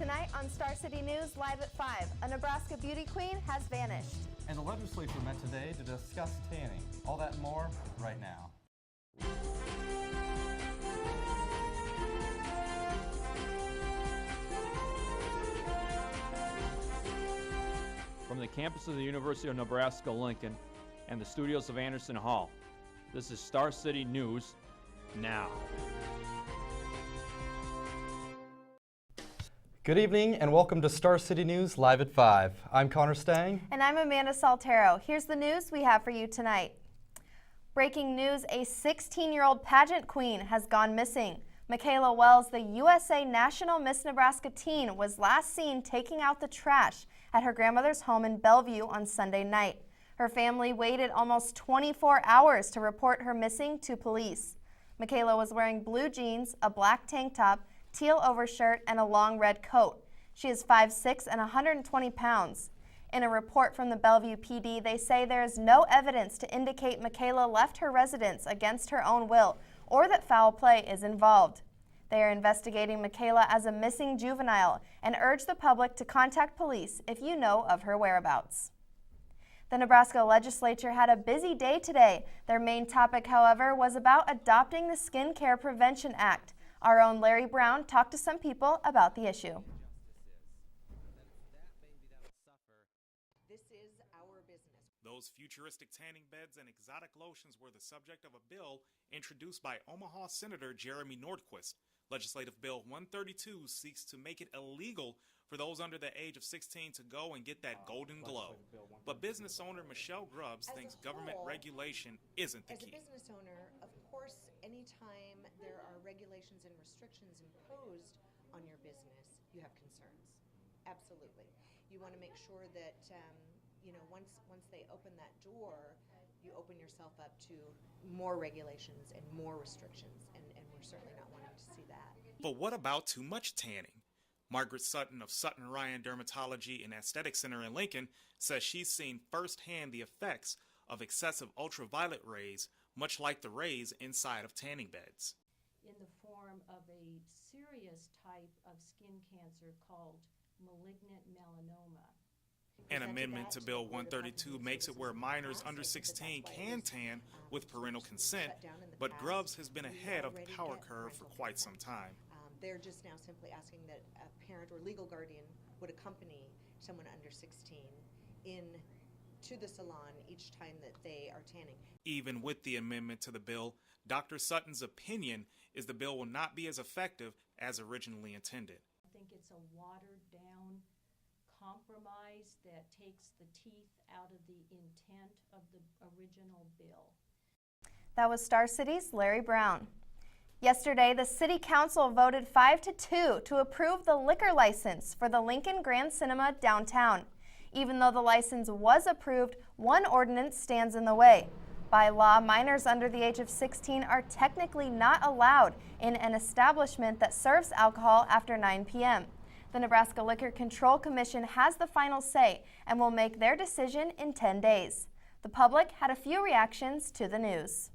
Tonight on Star City News, live at 5, a Nebraska beauty queen has vanished. And the legislature met today to discuss tanning. All that and more right now. From the campus of the University of Nebraska-Lincoln and the studios of Anderson Hall, this is Star City News Now. Good evening and welcome to Star City News Live at 5. I'm Connor Stang. And I'm Amanda Saltero. Here's the news we have for you tonight. Breaking news, a 16-year-old pageant queen has gone missing. Michaela Wells, the USA National Miss Nebraska teen, was last seen taking out the trash at her grandmother's home in Bellevue on Sunday night. Her family waited almost 24 hours to report her missing to police. Michaela was wearing blue jeans, a black tank top, teal overshirt, and a long red coat. She is 5'6" and 120 pounds. In a report from the Bellevue PD, they say there is no evidence to indicate Michaela left her residence against her own will or that foul play is involved. They are investigating Michaela as a missing juvenile and urge the public to contact police if you know of her whereabouts. The Nebraska legislature had a busy day today. Their main topic, however, was about adopting the Skin Care Prevention Act. Our own Larry Brown talked to some people about the issue. This is our business. Those futuristic tanning beds and exotic lotions were the subject of a bill introduced by Omaha Senator Jeremy Nordquist. Legislative Bill 132 seeks to make it illegal for those under the age of 16 to go and get that golden glow. But business owner Michelle Grubbs thinks government regulation isn't the key. As a business owner, of course, anytime there are regulations and restrictions imposed on your business, you have concerns. Absolutely. You want to make sure that, once they open that door, you open yourself up to more regulations and more restrictions, and we're certainly not wanting to see that. But what about too much tanning? Margaret Sutton of Sutton Ryan Dermatology and Aesthetic Center in Lincoln says she's seen firsthand the effects of excessive ultraviolet rays, much like the rays inside of tanning beds. In the form of a serious type of skin cancer called malignant melanoma. An amendment to Bill 132 makes it where minors under 16 can tan with parental consent, but Grubbs has been ahead of the power curve for quite some time. They're just now simply asking that a parent or legal guardian would accompany someone under 16 to the salon each time that they are tanning. Even with the amendment to the bill, Dr. Sutton's opinion is the bill will not be as effective as originally intended. I think it's a watered-down compromise that takes the teeth out of the intent of the original bill. That was Star City's Larry Brown. Yesterday, the City Council voted 5-2 to approve the liquor license for the Lincoln Grand Cinema downtown. Even though the license was approved, one ordinance stands in the way. By law, minors under the age of 16 are technically not allowed in an establishment that serves alcohol after 9 p.m. The Nebraska Liquor Control Commission has the final say and will make their decision in 10 days. The public had a few reactions to the news.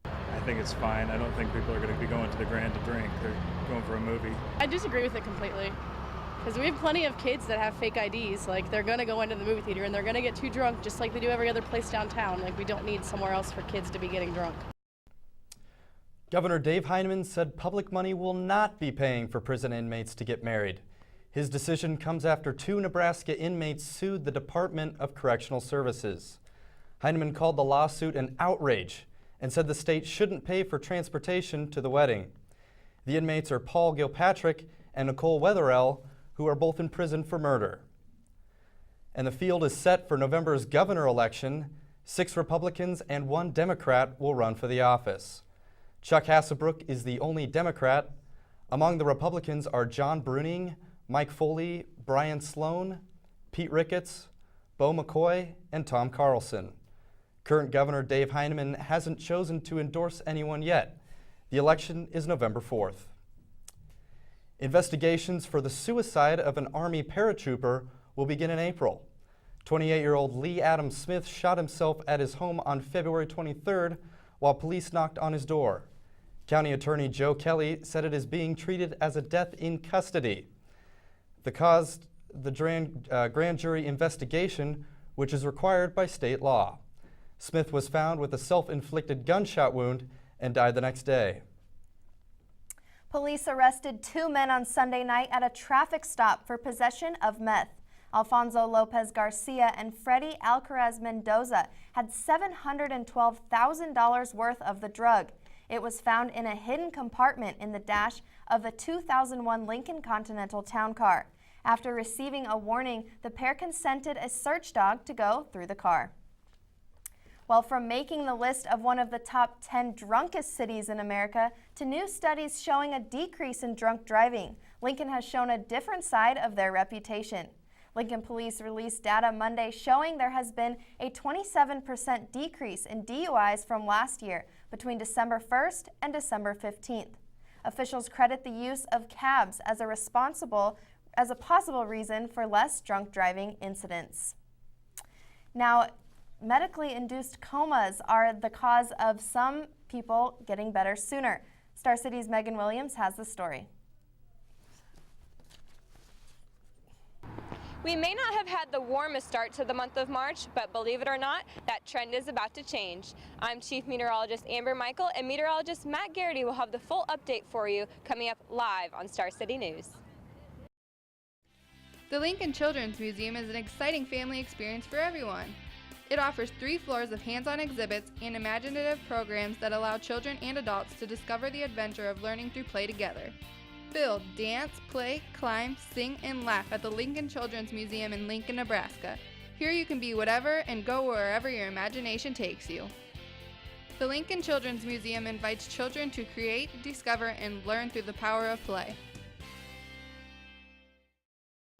I think it's fine. I don't think people are going to be going to the Grand to drink. They're going for a movie. I disagree with it completely. Because we have plenty of kids that have fake IDs. Like, they're going to go into the movie theater and they're going to get too drunk just like they do every other place downtown. Like, we don't need somewhere else for kids to be getting drunk. Governor Dave Heineman said public money will not be paying for prison inmates to get married. His decision comes after 2 Nebraska inmates sued the Department of Correctional Services. Heineman called the lawsuit an outrage and said the state shouldn't pay for transportation to the wedding. The inmates are Paul Gilpatrick and Nicole Wetherell, who are both in prison for murder. And the field is set for November's governor election. 6 Republicans and 1 Democrat will run for the office. Chuck Hasselbrook is the only Democrat. Among the Republicans are John Bruning, Mike Foley, Brian Sloan, Pete Ricketts, Bo McCoy, and Tom Carlson. Current Governor Dave Heineman hasn't chosen to endorse anyone yet. The election is November 4th. Investigations for the suicide of an Army paratrooper will begin in April. 28-year-old Lee Adam Smith shot himself at his home on February 23rd while police knocked on his door. County Attorney Joe Kelly said it is being treated as a death in custody. the grand jury investigation, which is required by state law. Smith was found with a self-inflicted gunshot wound and died the next day. Police arrested 2 men on Sunday night at a traffic stop for possession of meth. Alfonso Lopez Garcia and Freddy Alcaraz Mendoza had $712,000 worth of the drug. It was found in a hidden compartment in the dash of a 2001 Lincoln Continental town car. After receiving a warning, the pair consented a search dog to go through the car. Well, from making the list of one of the top 10 drunkest cities in America to new studies showing a decrease in drunk driving, Lincoln has shown a different side of their reputation. Lincoln police released data Monday showing there has been a 27% decrease in DUIs from last year between December 1st and December 15th. Officials credit the use of cabs as a possible reason for less drunk driving incidents. Now, medically induced comas are the cause of some people getting better sooner. Star City's Megan Williams has the story. We may not have had the warmest start to the month of March, but believe it or not, that trend is about to change. I'm Chief Meteorologist Amber Michael, and meteorologist Matt Garrity will have the full update for you coming up live on Star City News. The Lincoln Children's Museum is an exciting family experience for everyone. It offers 3 floors of hands-on exhibits and imaginative programs that allow children and adults to discover the adventure of learning through play together. Build, dance, play, climb, sing, and laugh at the Lincoln Children's Museum in Lincoln, Nebraska. Here you can be whatever and go wherever your imagination takes you. The Lincoln Children's Museum invites children to create, discover, and learn through the power of play.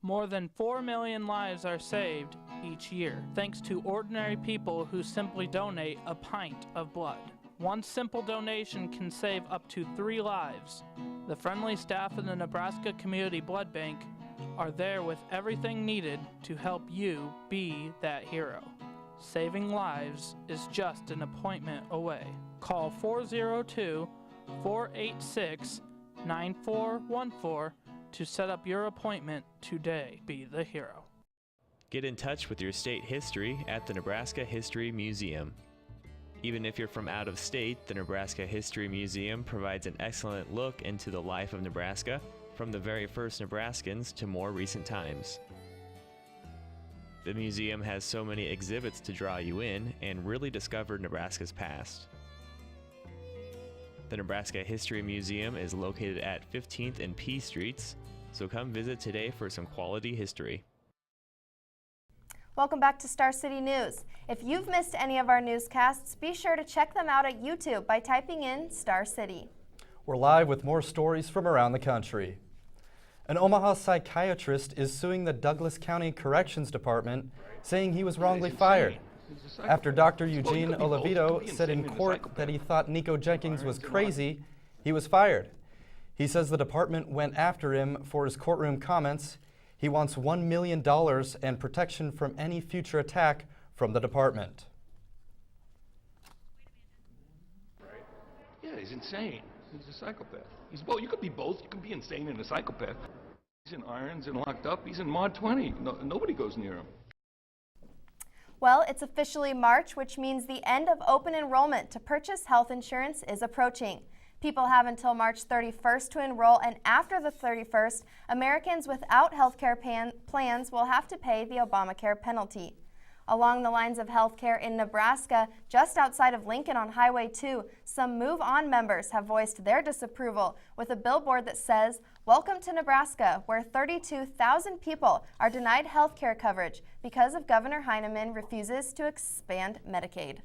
More tn 4 million lives are saved each year, thanks to ordinary people who simply donate a pint of blood. One simple donation can save up to 3 lives. The friendly staff of the Nebraska Community Blood Bank are there with everything needed to help you be that hero. Saving lives is just an appointment away. Call 402-486-9414 to set up your appointment today. Be the hero. Get in touch with your state history at the Nebraska History Museum. Even if you're from out of state, the Nebraska History Museum provides an excellent look into the life of Nebraska, from the very first Nebraskans to more recent times. The museum has so many exhibits to draw you in and really discover Nebraska's past. The Nebraska History Museum is located at 15th and P Streets, so come visit today for some quality history. Welcome back to Star City News. If you've missed any of our newscasts, be sure to check them out at YouTube by typing in Star City. We're live with more stories from around the country. An Omaha psychiatrist is suing the Douglas County Corrections Department, saying he was wrongly fired. After Dr. Eugene Olivito said in court that he thought Nico Jenkins was crazy, he was fired. He says the department went after him for his courtroom comments. He wants $1 million and protection from any future attack from the department. Right. Yeah, he's insane. He's a psychopath. Well, you could be both. You can be insane and a psychopath. He's in irons and locked up. He's in Mod 20. Nobody goes near him. Well, it's officially March, which means the end of open enrollment to purchase health insurance is approaching. People have until March 31st to enroll, and after the 31st, Americans without health care plans will have to pay the Obamacare penalty. Along the lines of health care in Nebraska, just outside of Lincoln on Highway 2, some Move On members have voiced their disapproval with a billboard that says, "Welcome to Nebraska," where 32,000 people are denied health care coverage because of Governor Heineman refuses to expand Medicaid.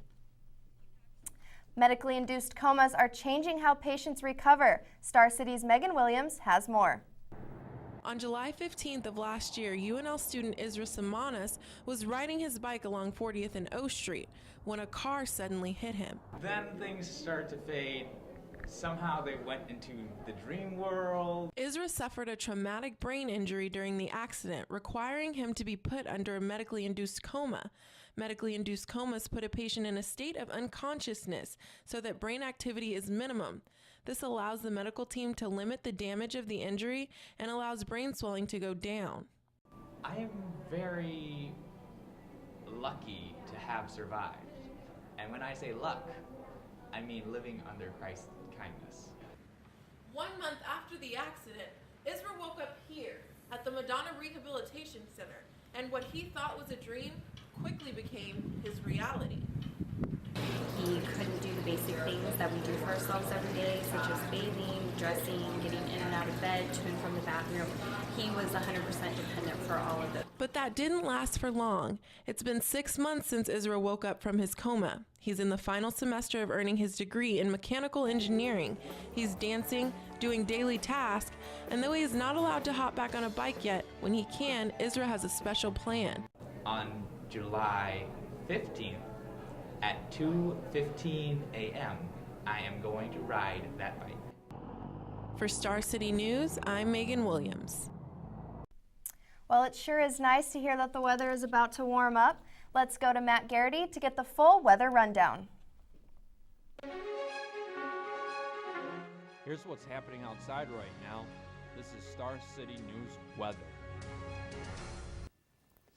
Medically induced comas are changing how patients recover. Star City's Megan Williams has more. On July 15th of last year, UNL student Isra Simonis was riding his bike along 40th and O Street when a car suddenly hit him. Then things start to fade. Somehow they went into the dream world. Isra suffered a traumatic brain injury during the accident, requiring him to be put under a medically induced coma. Medically induced comas put a patient in a state of unconsciousness so that brain activity is minimum. This allows the medical team to limit the damage of the injury and allows brain swelling to go down. I am very lucky to have survived. And when I say luck, I mean living under Christ's kindness. 1 month after the accident, Israel woke up here at the Madonna Rehabilitation Center, and what he thought was a dream quickly became his reality. He couldn't do the basic things that we do for ourselves every day, such as bathing, dressing, getting in and out of bed, to and from the bathroom. He was 100% dependent for all of it. But that didn't last for long. It's been 6 months since Israel woke up from his coma. He's in the final semester of earning his degree in mechanical engineering. He's dancing, doing daily tasks, and though he is not allowed to hop back on a bike yet, when he can, Israel has a special plan. On July 15th at 2:15 a.m., I am going to ride that bike. For Star City News, I'm Megan Williams. Well, it sure is nice to hear that the weather is about to warm up. Let's go to Matt Garrity to get the full weather rundown. Here's what's happening outside right now. This is Star City News weather.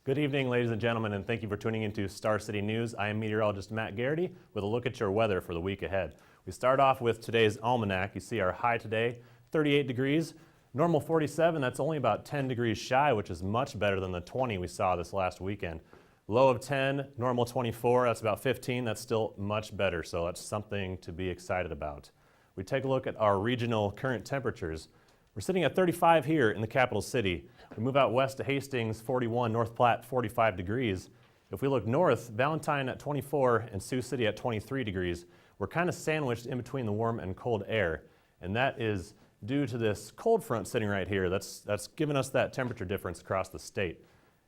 Good evening, ladies and gentlemen, and thank you for tuning into Star City News. I am meteorologist Matt Garrity with a look at your weather for the week ahead. We start off with today's almanac. You see our high today, 38 degrees. Normal 47, that's only about 10 degrees shy, which is much better than the 20 we saw this last weekend. Low of 10, normal 24, that's about 15. That's still much better, so that's something to be excited about. We take a look at our regional current temperatures. We're sitting at 35 here in the capital city. We move out west to Hastings, 41, North Platte, 45 degrees. If we look north, Valentine at 24 and Sioux City at 23 degrees. We're kind of sandwiched in between the warm and cold air, and that is due to this cold front sitting right here. That's given us that temperature difference across the state.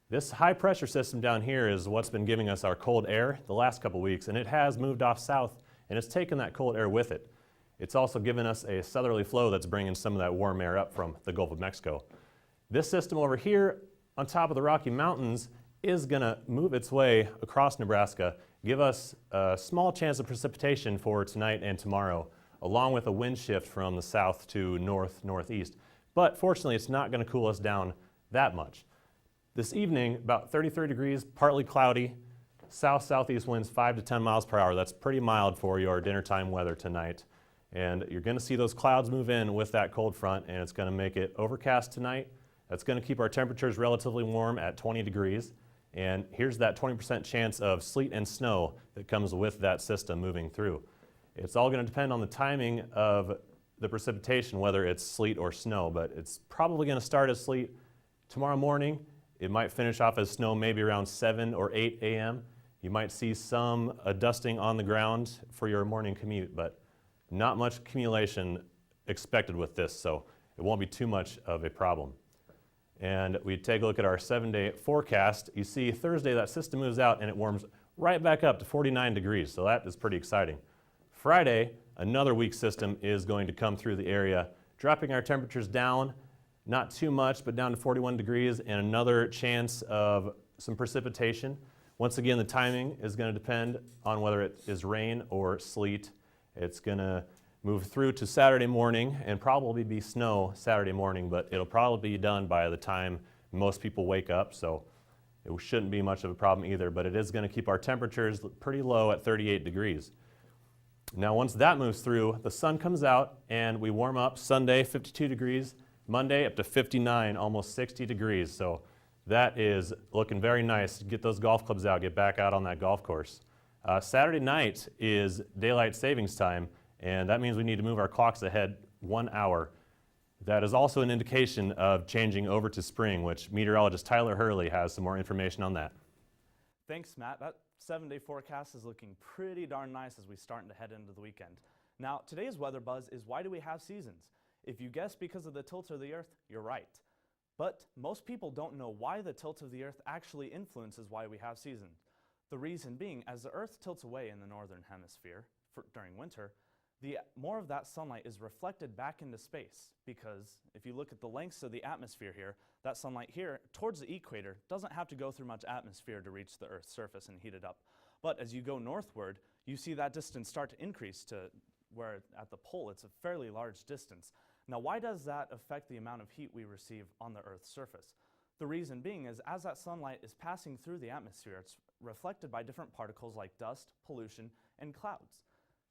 This high pressure system down here is what's been giving us our cold air the last couple weeks, and it has moved off south and it's taken that cold air with it. It's also given us a southerly flow that's bringing some of that warm air up from the Gulf of Mexico. This system over here on top of the Rocky Mountains is going to move its way across Nebraska, give us a small chance of precipitation for tonight and tomorrow, along with a wind shift from the south to north-northeast. But fortunately, it's not going to cool us down that much. This evening, about 33 degrees, partly cloudy, south-southeast winds 5 to 10 miles per hour. That's pretty mild for your dinner time weather tonight. And you're going to see those clouds move in with that cold front, and it's going to make it overcast tonight. That's going to keep our temperatures relatively warm at 20 degrees. And here's that 20% chance of sleet and snow that comes with that system moving through. It's all going to depend on the timing of the precipitation, whether it's sleet or snow, but it's probably going to start as sleet tomorrow morning. It might finish off as snow maybe around 7 or 8 a.m. You might see some dusting on the ground for your morning commute, but not much accumulation expected with this, so it won't be too much of a problem. And we take a look at our 7-day forecast. You see Thursday that system moves out and it warms right back up to 49 degrees, so that is pretty exciting. Friday, another weak system is going to come through the area, dropping our temperatures down, not too much, but down to 41 degrees, and another chance of some precipitation. Once again, the timing is going to depend on whether it is rain or sleet. It's going to move through to Saturday morning and probably be snow Saturday morning, but it'll probably be done by the time most people wake up, so it shouldn't be much of a problem either, but it is going to keep our temperatures pretty low at 38 degrees. Now, once that moves through, the sun comes out and we warm up. Sunday, 52 degrees. Monday, up to 59, almost 60 degrees. So that is looking very nice. Get those golf clubs out, get back out on that golf course. Saturday night is daylight savings time, and that means we need to move our clocks ahead 1 hour. That is also an indication of changing over to spring, which meteorologist Tyler Hurley has some more information on that. Thanks, Matt. That 7-day forecast is looking pretty darn nice as we start to head into the weekend. Now, today's weather buzz is why do we have seasons? If you guess because of the tilt of the Earth, you're right. But most people don't know why the tilt of the Earth actually influences why we have seasons. The reason being, as the Earth tilts away in the northern hemisphere during winter, more of that sunlight is reflected back into space, because if you look at the lengths of the atmosphere here, that sunlight here towards the equator doesn't have to go through much atmosphere to reach the Earth's surface and heat it up. But as you go northward, you see that distance start to increase to where at the pole it's a fairly large distance. Now, why does that affect the amount of heat we receive on the Earth's surface? The reason being is as that sunlight is passing through the atmosphere, it's reflected by different particles like dust, pollution, and clouds.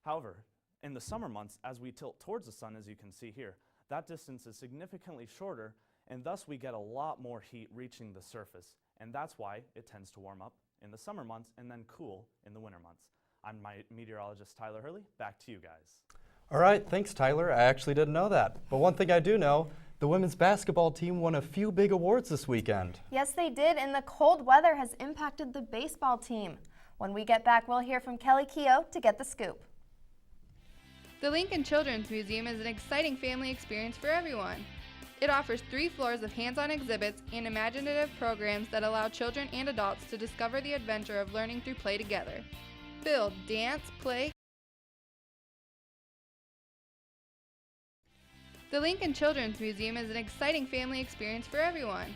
However, in the summer months, as we tilt towards the sun, as you can see here, that distance is significantly shorter, and thus we get a lot more heat reaching the surface, and that's why it tends to warm up in the summer months and then cool in the winter months. I'm my meteorologist Tyler Hurley. Back to you guys. All right, thanks Tyler. I actually didn't know that. But one thing I do know, the women's basketball team won a few big awards this weekend. Yes, they did, and the cold weather has impacted the baseball team. When we get back, we'll hear from Kelly Keogh to get the scoop. The Lincoln Children's Museum is an exciting family experience for everyone. It offers 3 floors of hands-on exhibits and imaginative programs that allow children and adults to discover the adventure of learning through play together. Build, dance, play. The Lincoln Children's Museum is an exciting family experience for everyone.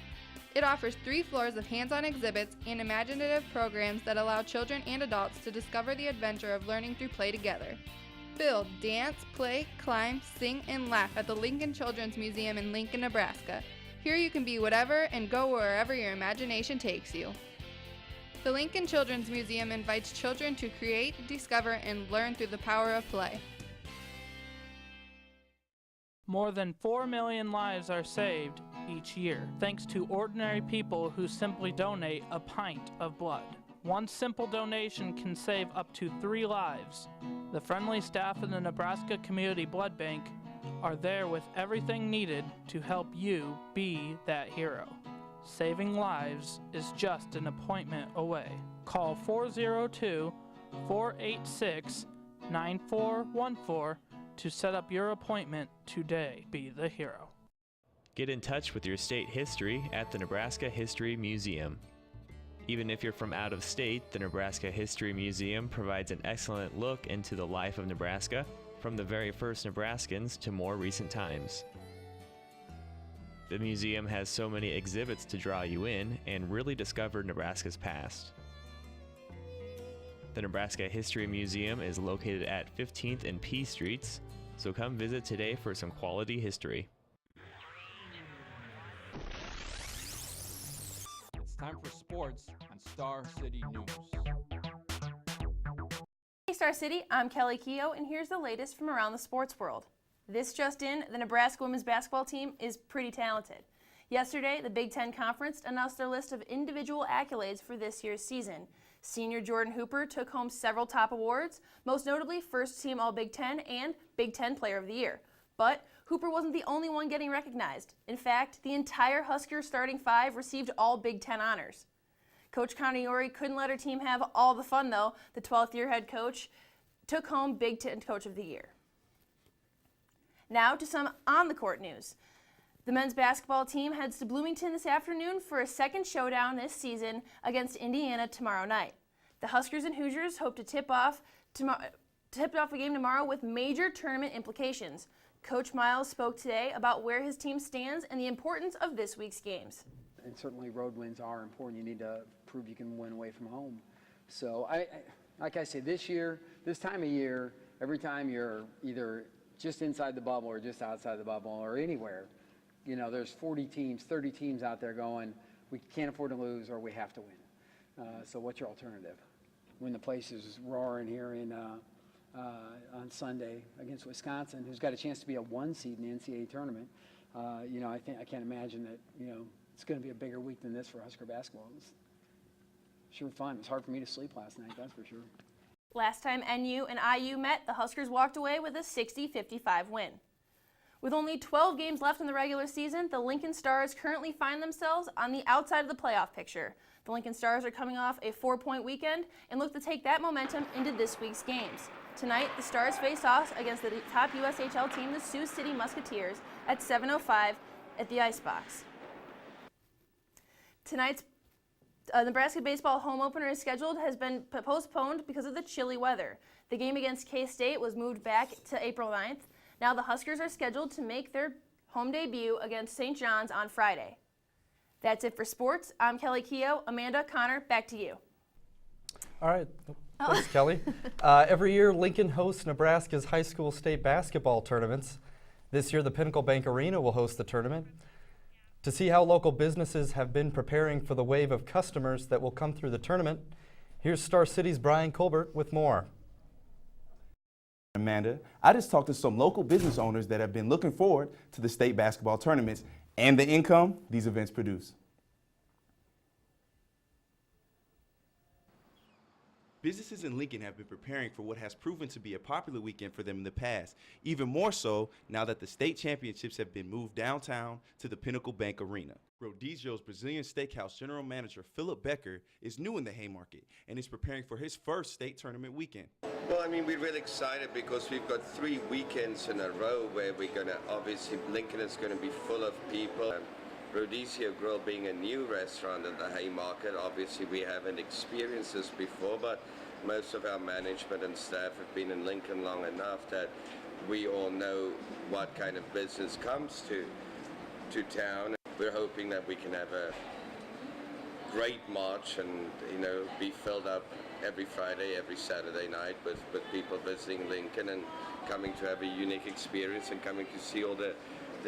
It offers 3 floors of hands-on exhibits and imaginative programs that allow children and adults to discover the adventure of learning through play together. Build, dance, play, climb, sing, and laugh at the Lincoln Children's Museum in Lincoln, Nebraska. Here you can be whatever and go wherever your imagination takes you. The Lincoln Children's Museum invites children to create, discover, and learn through the power of play. More than 4 million lives are saved each year, thanks to ordinary people who simply donate a pint of blood. One simple donation can save up to 3 lives. The friendly staff of the Nebraska Community Blood Bank are there with everything needed to help you be that hero. Saving lives is just an appointment away. Call 402-486-9414 to set up your appointment today. Be the hero. Get in touch with your state history at the Nebraska History Museum. Even if you're from out of state, the Nebraska History Museum provides an excellent look into the life of Nebraska, from the very first Nebraskans to more recent times. The museum has so many exhibits to draw you in and really discover Nebraska's past. The Nebraska History Museum is located at 15th and P Streets, so come visit today for some quality history. It's time for sports on Star City News. Hey Star City, I'm Kelly Keogh, and here's the latest from around the sports world. This just in, the Nebraska women's basketball team is pretty talented. Yesterday, the Big Ten Conference announced their list of individual accolades for this year's season. Senior Jordan Hooper took home several top awards, most notably First Team All-Big Ten and Big Ten Player of the Year. But Hooper wasn't the only one getting recognized. In fact, the entire Husker starting 5 received all Big Ten honors. Coach Connie Ori couldn't let her team have all the fun, though. The 12th-year head coach took home Big Ten Coach of the Year. Now to some on-the-court news. The men's basketball team heads to Bloomington this afternoon for a second showdown this season against Indiana tomorrow night. The Huskers and Hoosiers hope to tip off a game tomorrow with major tournament implications. Coach Miles spoke today about where his team stands and the importance of this week's games. And certainly road wins are important. You need to prove you can win away from home. So like I say, this year, this time of year, every time you're either just inside the bubble or just outside the bubble or anywhere, you know, there's 40 teams, 30 teams out there going, we can't afford to lose or we have to win. So what's your alternative? When the place is roaring here on Sunday against Wisconsin, who's got a chance to be a 1 seed in the NCAA tournament, you know, I can't imagine that, you know, it's going to be a bigger week than this for Husker basketball. It was sure fun. It was hard for me to sleep last night, that's for sure. Last time NU and IU met, the Huskers walked away with a 60-55 win. With only 12 games left in the regular season, the Lincoln Stars currently find themselves on the outside of the playoff picture. The Lincoln Stars are coming off a 4-point weekend and look to take that momentum into this week's games. Tonight, the Stars face off against the top USHL team, the Sioux City Musketeers, at 7:05 at the Icebox. Tonight's Nebraska baseball home opener is scheduled has been postponed because of the chilly weather. The game against K-State was moved back to April 9th. Now the Huskers are scheduled to make their home debut against St. John's on Friday. That's it for sports. I'm Kelly Keogh. Amanda, Connor, back to you. All right. Thanks, Kelly. Every year, Lincoln hosts Nebraska's high school state basketball tournaments. This year, the Pinnacle Bank Arena will host the tournament. To see how local businesses have been preparing for the wave of customers that will come through the tournament, here's Star City's Brian Colbert with more. Amanda, I just talked to some local business owners that have been looking forward to the state basketball tournaments and the income these events produce. Businesses in Lincoln have been preparing for what has proven to be a popular weekend for them in the past, even more so now that the state championships have been moved downtown to the Pinnacle Bank Arena. Rodizio's Brazilian Steakhouse General Manager Philip Becker is new in the Haymarket and is preparing for his first state tournament weekend. Well, I mean, we're really excited because we've got 3 weekends in a row where we're going to, obviously, Lincoln is going to be full of people. Rodizio Grill being a new restaurant in the Haymarket, obviously we haven't experienced this before, but most of our management and staff have been in Lincoln long enough that we all know what kind of business comes to town. We're hoping that we can have a great March and, you know, be filled up every Friday, every Saturday night with people visiting Lincoln and coming to have a unique experience and coming to see all the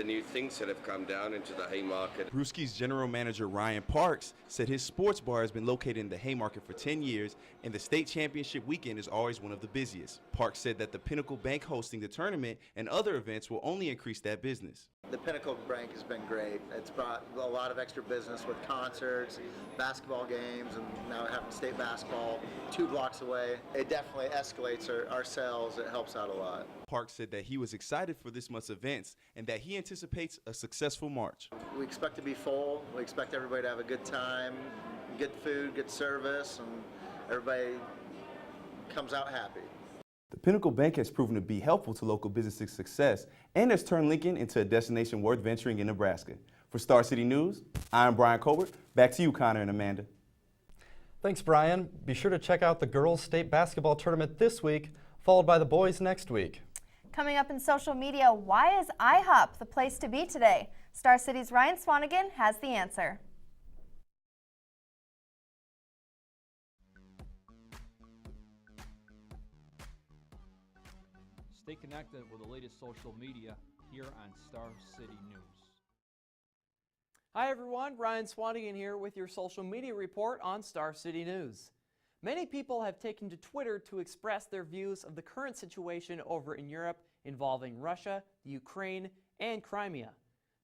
new things that have come down into the Haymarket. Brewski's general manager Ryan Parks said his sports bar has been located in the Haymarket for 10 years and the state championship weekend is always one of the busiest. Parks said that the Pinnacle Bank hosting the tournament and other events will only increase that business. The Pinnacle Bank has been great. It's brought a lot of extra business with concerts, basketball games, and now having state basketball 2 blocks away. It definitely escalates our sales. It helps out a lot. Parks said that he was excited for this month's events and that he anticipates a successful March. We expect to be full. We expect everybody to have a good time, good food, good service, and everybody comes out happy. The Pinnacle Bank has proven to be helpful to local businesses' success and has turned Lincoln into a destination worth venturing in Nebraska. For Star City News, I'm Brian Colbert. Back to you, Connor and Amanda. Thanks, Brian. Be sure to check out the girls' state basketball tournament this week, followed by the boys next week. Coming up in social media, why is IHOP the place to be today? Star City's Ryan Swanigan has the answer. Stay connected with the latest social media here on Star City News. Hi everyone, Ryan Swanigan here with your social media report on Star City News. Many people have taken to Twitter to express their views of the current situation over in Europe involving Russia, the Ukraine, and Crimea.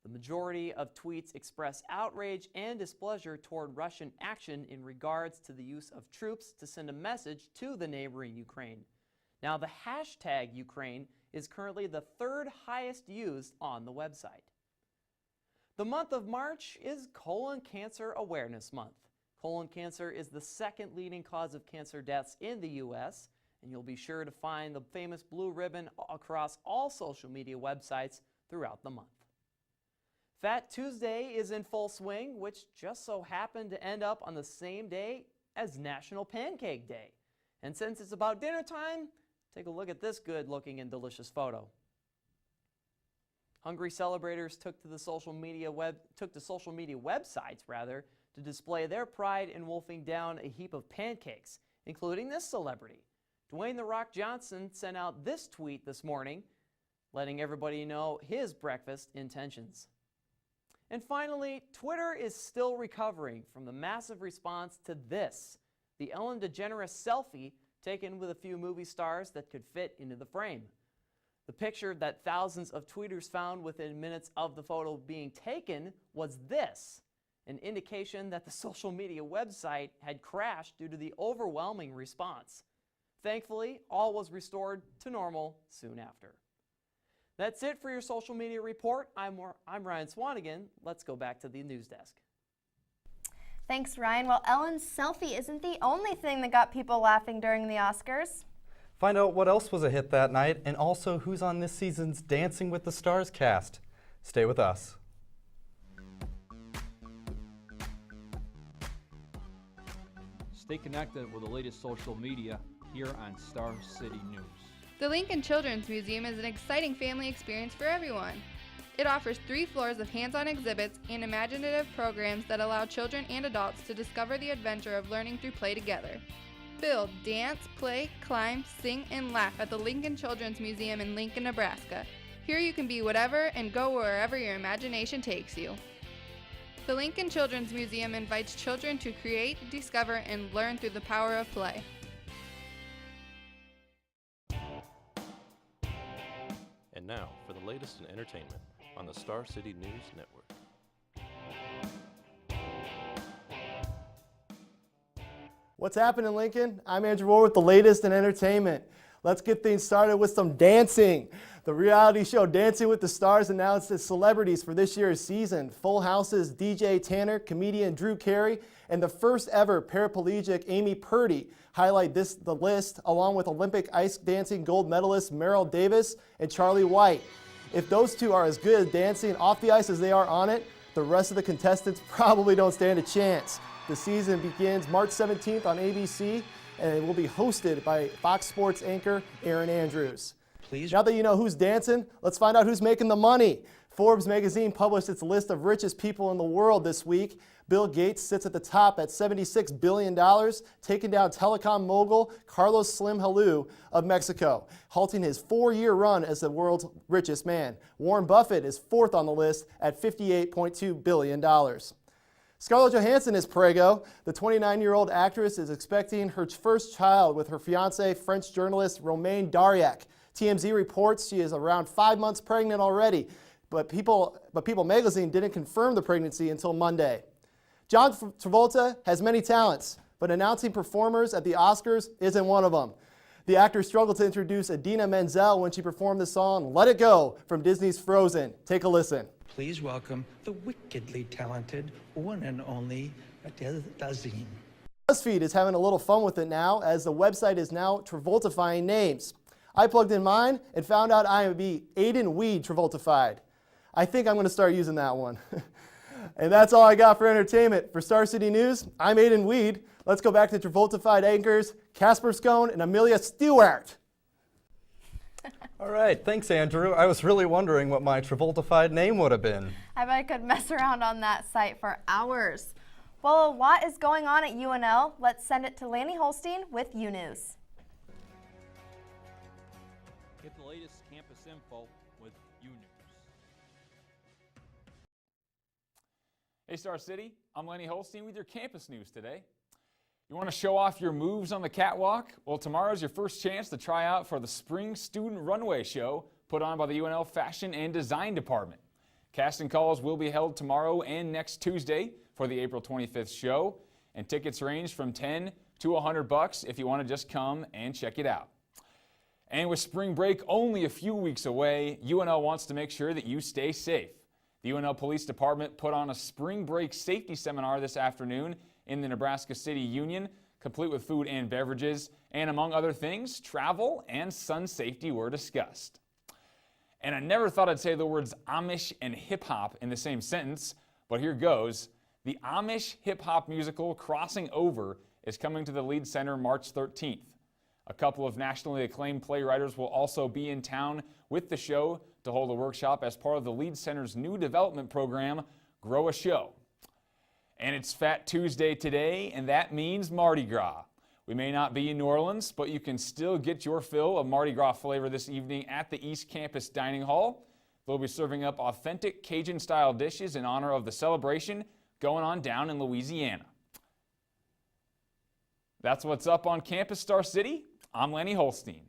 The majority of tweets express outrage and displeasure toward Russian action in regards to the use of troops to send a message to the neighboring Ukraine. Now, the hashtag Ukraine is currently the 3rd highest used on the website. The month of March is Colon Cancer Awareness Month. Colon cancer is the 2nd leading cause of cancer deaths in the U.S., and you'll be sure to find the famous blue ribbon across all social media websites throughout the month. Fat Tuesday is in full swing, which just so happened to end up on the same day as National Pancake Day. And since it's about dinner time, take a look at this good-looking and delicious photo. Hungry celebrators took to social media websites to display their pride in wolfing down a heap of pancakes, including this celebrity. Dwayne "The Rock" Johnson sent out this tweet this morning, letting everybody know his breakfast intentions. And finally, Twitter is still recovering from the massive response to this, the Ellen DeGeneres selfie taken with a few movie stars that could fit into the frame. The picture that thousands of tweeters found within minutes of the photo being taken was this, an indication that the social media website had crashed due to the overwhelming response. Thankfully, all was restored to normal soon after. That's it for your social media report. I'm Ryan Swanigan. Let's go back to the news desk. Thanks, Ryan. Well, Ellen's selfie isn't the only thing that got people laughing during the Oscars. Find out what else was a hit that night and also who's on this season's Dancing with the Stars cast. Stay with us. Stay connected with the latest social media here on Star City News. The Lincoln Children's Museum is an exciting family experience for everyone. It offers 3 floors of hands-on exhibits and imaginative programs that allow children and adults to discover the adventure of learning through play together. Build, dance, play, climb, sing, and laugh at the Lincoln Children's Museum in Lincoln, Nebraska. Here you can be whatever and go wherever your imagination takes you. The Lincoln Children's Museum invites children to create, discover, and learn through the power of play. And now for the latest in entertainment on the Star City News Network. What's happening, Lincoln? I'm Andrew Ward with the latest in entertainment. Let's get things started with some dancing. The reality show Dancing with the Stars announced its celebrities for this year's season. Full House's DJ Tanner, comedian Drew Carey, and the first ever paraplegic Amy Purdy highlight the list, along with Olympic ice dancing gold medalist Meryl Davis and Charlie White. If those two are as good at dancing off the ice as they are on it, the rest of the contestants probably don't stand a chance. The season begins March 17th on ABC, and it will be hosted by Fox Sports anchor Aaron Andrews. Now that you know who's dancing, let's find out who's making the money. Forbes magazine published its list of richest people in the world this week. Bill Gates sits at the top at $76 billion, taking down telecom mogul Carlos Slim Helú of Mexico, halting his 4-year run as the world's richest man. Warren Buffett is fourth on the list at $58.2 billion. Scarlett Johansson is prego. The 29-year-old actress is expecting her first child with her fiancé, French journalist Romain Dariac. TMZ reports she is around 5 months pregnant already, but People magazine didn't confirm the pregnancy until Monday. John Travolta has many talents, but announcing performers at the Oscars isn't one of them. The actor struggled to introduce Idina Menzel when she performed the song Let It Go from Disney's Frozen. Take a listen. Please welcome the wickedly talented one and only Adele Dazeem. BuzzFeed is having a little fun with it now, as the website is now Travoltifying names. I plugged in mine and found out I would be Aiden Weed Travoltified. I think I'm going to start using that one. And that's all I got for entertainment. For Star City News, I'm Aiden Weed. Let's go back to Travoltified anchors Casper Scone and Amelia Stewart. All right, thanks, Andrew. I was really wondering what my Travoltified name would have been. I bet I could mess around on that site for hours. Well, a lot is going on at UNL. Let's send it to Lanny Holstein with UNews. Get the latest campus info with UNews. Hey Star City, I'm Lenny Holstein with your campus news today. You want to show off your moves on the catwalk? Well, tomorrow's your first chance to try out for the Spring Student Runway Show put on by the UNL Fashion and Design Department. Casting calls will be held tomorrow and next Tuesday for the April 25th show, and tickets range from $10 to $100 if you want to just come and check it out. And with spring break only a few weeks away, UNL wants to make sure that you stay safe. The UNL Police Department put on a spring break safety seminar this afternoon in the Nebraska City Union, complete with food and beverages, and among other things, travel and sun safety were discussed. And I never thought I'd say the words Amish and hip-hop in the same sentence, but here goes. The Amish hip-hop musical Crossing Over is coming to the Lead Center March 13th. A couple of nationally acclaimed playwriters will also be in town with the show to hold a workshop as part of the Lead Center's new development program, Grow a Show. And it's Fat Tuesday today, and that means Mardi Gras. We may not be in New Orleans, but you can still get your fill of Mardi Gras flavor this evening at the East Campus Dining Hall. They'll be serving up authentic Cajun-style dishes in honor of the celebration going on down in Louisiana. That's what's up on campus, Star City. I'm Lanny Holstein.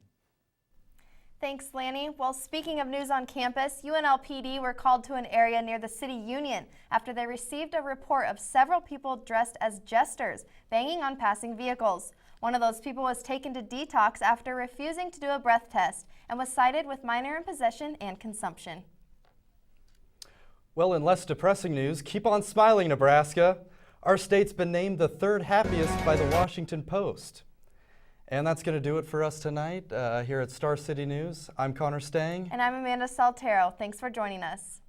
Thanks, Lanny. Well, speaking of news on campus, UNLPD were called to an area near the City Union after they received a report of several people dressed as jesters banging on passing vehicles. One of those people was taken to detox after refusing to do a breath test and was cited with minor in possession and consumption. Well, in less depressing news, keep on smiling, Nebraska. Our state's been named the 3rd happiest by the Washington Post. And that's going to do it for us tonight here at Star City News. I'm Connor Stang. And I'm Amanda Saltero. Thanks for joining us.